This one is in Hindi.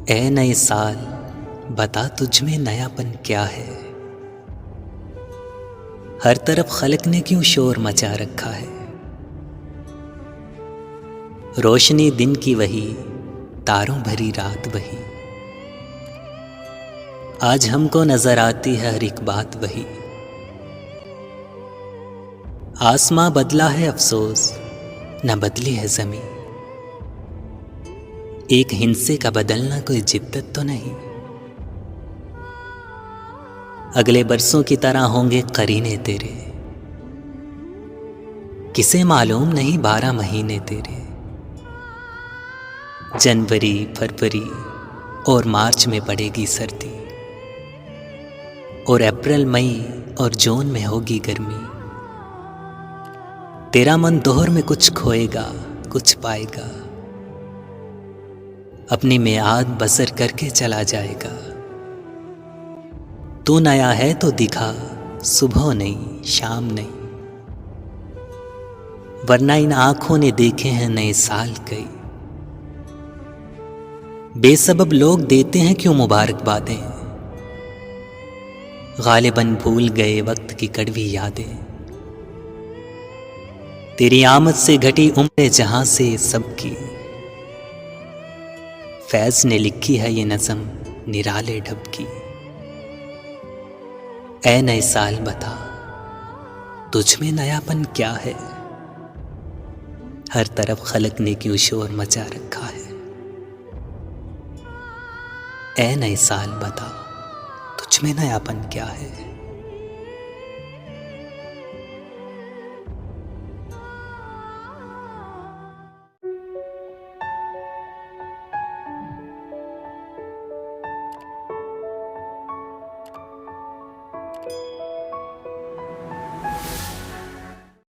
ए नए साल बता तुझ में नयापन क्या है। हर तरफ खलक ने क्यों शोर मचा रखा है। रोशनी दिन की वही, तारों भरी रात वही। आज हमको नजर आती है हर एक बात वही। आसमां बदला है अफसोस, न बदली है जमीन। एक हिंसे का बदलना कोई जिद्दत तो नहीं। अगले बरसों की तरह होंगे करीने तेरे, किसे मालूम नहीं 12 महीने तेरे। जनवरी, फरवरी और मार्च में पड़ेगी सर्दी, और अप्रैल, मई और जून में होगी गर्मी। तेरा मन दोहर में कुछ खोएगा, कुछ पाएगा, अपनी मियाद बसर करके चला जाएगा। तू नया है तो दिखा, सुबह नहीं शाम नहीं, वरना इन आंखों ने देखे हैं नए साल कई। बेसबब लोग देते हैं क्यों मुबारकबादें, गालिबन भूल गए वक्त की कड़वी यादें। तेरी आमद से घटी उम्र जहां से सबकी, फैज ने लिखी है ये नज़म निराले ढब की। ऐ नए साल बता तुझ में नयापन क्या है। हर तरफ खलक ने क्यों शोर मचा रखा है। ऐ नए साल बता तुझ में नयापन क्या है।